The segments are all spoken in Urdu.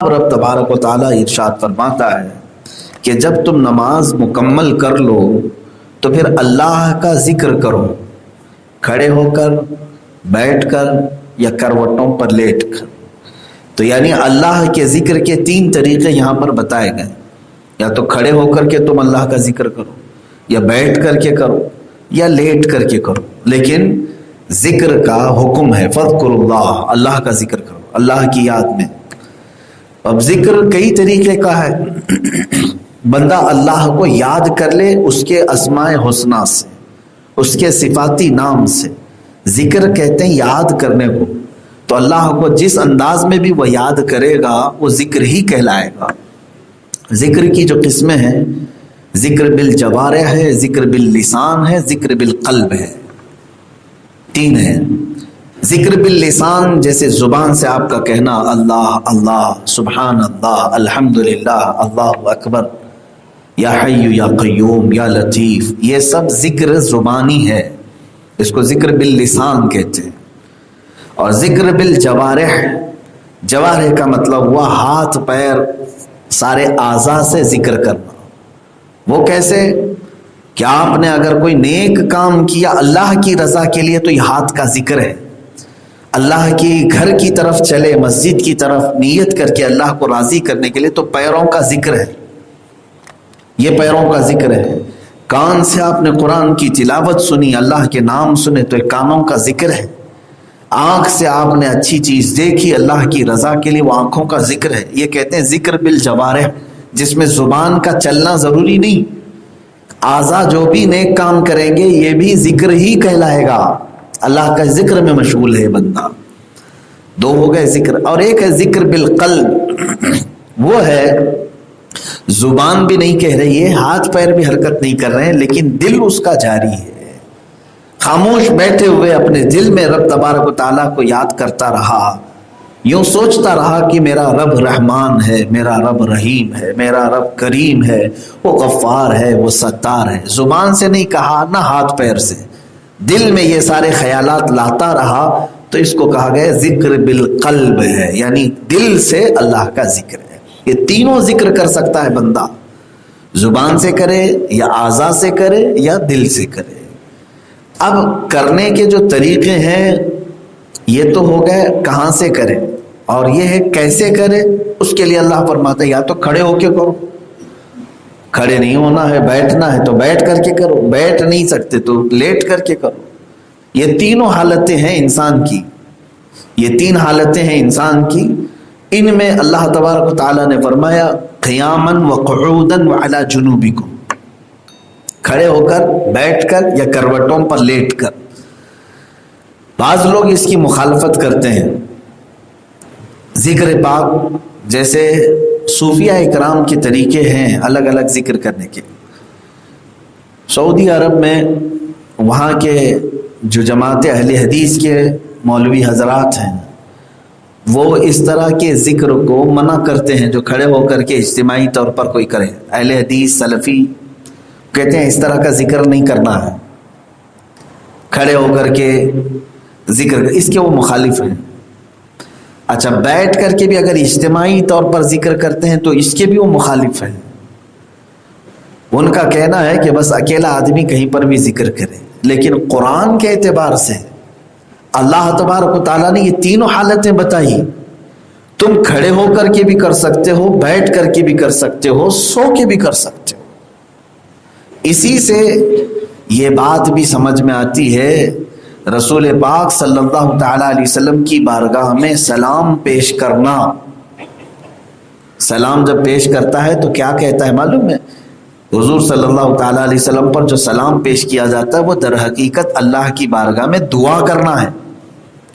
رب تبارک و تعالیٰ ارشاد فرماتا ہے کہ جب تم نماز مکمل کر لو تو پھر اللہ کا ذکر کرو، کھڑے ہو کر، بیٹھ کر یا کروٹوں پر لیٹ کر۔ تو یعنی اللہ کے ذکر کے تین طریقے یہاں پر بتائے گئے، یا تو کھڑے ہو کر کے تم اللہ کا ذکر کرو، یا بیٹھ کر کے کرو، یا لیٹ کر کے کرو، لیکن ذکر کا حکم ہے فَاذْكُرُوا اللَّهَ، اللہ کا ذکر کرو، اللہ کی یاد میں۔ اب ذکر کئی طریقے کا ہے، بندہ اللہ کو یاد کر لے اس کے اسماء حسنہ سے، اس کے صفاتی نام سے۔ ذکر کہتے ہیں یاد کرنے کو، تو اللہ کو جس انداز میں بھی وہ یاد کرے گا وہ ذکر ہی کہلائے گا۔ ذکر کی جو قسمیں ہیں، ذکر بالجوارح ہے، ذکر باللسان ہے، ذکر بالقلب ہے، تین ہیں۔ ذکر باللسان جیسے زبان سے آپ کا کہنا اللہ اللہ، سبحان اللہ، الحمدللہ، اللہ اکبر، یا حی یا قیوم یا لطیف، یہ سب ذکر زبانی ہے، اس کو ذکر باللسان کہتے ہیں۔ اور ذکر بالجوارح، جوارح کا مطلب ہوا ہاتھ پیر سارے اعضاء سے ذکر کرنا۔ وہ کیسے کہ آپ نے اگر کوئی نیک کام کیا اللہ کی رضا کے لیے تو یہ ہاتھ کا ذکر ہے۔ اللہ کی گھر کی طرف چلے، مسجد کی طرف نیت کر کے اللہ کو راضی کرنے کے لیے تو پیروں کا ذکر ہے، یہ پیروں کا ذکر ہے۔ کان سے آپ نے قرآن کی تلاوت سنی، اللہ کے نام سنے تو یہ کانوں کا ذکر ہے۔ آنکھ سے آپ نے اچھی چیز دیکھی اللہ کی رضا کے لیے، وہ آنکھوں کا ذکر ہے۔ یہ کہتے ہیں ذکر بالجوارح، جس میں زبان کا چلنا ضروری نہیں، اعضاء جو بھی نیک کام کریں گے یہ بھی ذکر ہی کہلائے گا، اللہ کا ذکر میں مشغول ہے بندہ۔ دو ہو گئے ذکر، اور ایک ہے ذکر بالقلب، وہ ہے زبان بھی نہیں کہہ رہی ہے، ہاتھ پیر بھی حرکت نہیں کر رہے ہیں، لیکن دل اس کا جاری ہے، خاموش بیٹھے ہوئے اپنے دل میں رب تبارک و تعالیٰ کو یاد کرتا رہا، یوں سوچتا رہا کہ میرا رب رحمان ہے، میرا رب رحیم ہے، میرا رب کریم ہے، وہ غفار ہے، وہ ستار ہے۔ زبان سے نہیں کہا، نہ ہاتھ پیر سے، دل میں یہ سارے خیالات لاتا رہا، تو اس کو کہا گیا ذکر بالقلب ہے، یعنی دل سے اللہ کا ذکر ہے۔ یہ تینوں ذکر کر سکتا ہے بندہ، زبان سے کرے یا اعضاء سے کرے یا دل سے کرے۔ اب کرنے کے جو طریقے ہیں یہ تو ہو گئے کہاں سے کرے، اور یہ ہے کیسے کرے۔ اس کے لیے اللہ فرماتا ہے یا تو کھڑے ہو کے کرو، کھڑے نہیں ہونا ہے، بیٹھنا ہے تو بیٹھ کر کے کرو، بیٹھ نہیں سکتے تو لیٹ کر کے کرو۔ یہ تینوں حالتیں ہیں انسان کی، یہ تین حالتیں ہیں انسان کی۔ ان میں اللہ تبارک و تعالیٰ نے فرمایا قیاما وقعودا وعلی جنوبکم، کھڑے ہو کر، بیٹھ کر یا کروٹوں پر لیٹ کر۔ بعض لوگ اس کی مخالفت کرتے ہیں، ذکر پاک جیسے صوفیہ اکرام کے طریقے ہیں الگ الگ ذکر کرنے کے۔ سعودی عرب میں وہاں کے جو جماعت اہل حدیث کے مولوی حضرات ہیں وہ اس طرح کے ذکر کو منع کرتے ہیں، جو کھڑے ہو کر کے اجتماعی طور پر کوئی کرے۔ اہل حدیث سلفی کہتے ہیں اس طرح کا ذکر نہیں کرنا ہے، کھڑے ہو کر کے ذکر، اس کے وہ مخالف ہیں۔ اچھا، بیٹھ کر کے بھی اگر اجتماعی طور پر ذکر کرتے ہیں تو اس کے بھی وہ مخالف ہیں۔ ان کا کہنا ہے کہ بس اکیلا آدمی کہیں پر بھی ذکر کرے، لیکن قرآن کے اعتبار سے اللہ تبارک و تعالیٰ نے یہ تینوں حالتیں بتائی۔ تم کھڑے ہو کر کے بھی کر سکتے ہو، بیٹھ کر کے بھی کر سکتے ہو، سو کے بھی کر سکتے ہو۔ اسی سے یہ بات بھی سمجھ میں آتی ہے، رسول پاک صلی اللہ تعالیٰ علیہ وسلم کی بارگاہ میں سلام پیش کرنا، سلام جب پیش کرتا ہے تو کیا کہتا ہے معلوم ہے؟ حضور صلی اللہ تعالیٰ علیہ وسلم پر جو سلام پیش کیا جاتا ہے وہ در حقیقت اللہ کی بارگاہ میں دعا کرنا ہے۔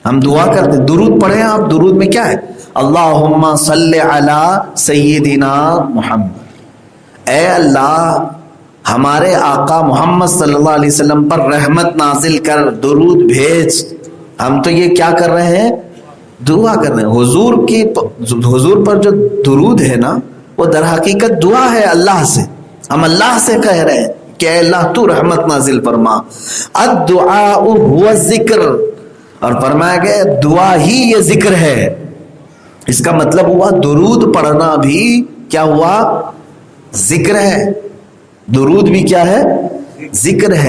ہم دعا کرتے ہیں، درود پڑھیں آپ، درود میں کیا ہے؟ اللہم صلی علی سیدنا محمد، اے اللہ ہمارے آقا محمد صلی اللہ علیہ وسلم پر رحمت نازل کر، درود بھیج۔ ہم تو یہ کیا کر رہے ہیں؟ دعا کر رہے ہیں۔ حضور پر جو درود ہے نا وہ در حقیقت دعا ہے اللہ سے، ہم اللہ سے کہہ رہے ہیں کہ اے اللہ تو رحمت نازل فرما۔ الدعاء هو الذکر، اور فرمایا گیا دعا ہی یہ ذکر ہے۔ اس کا مطلب ہوا درود پڑھنا بھی کیا ہوا؟ ذکر ہے. درود بھی کیا ہے؟ ذکر ہے.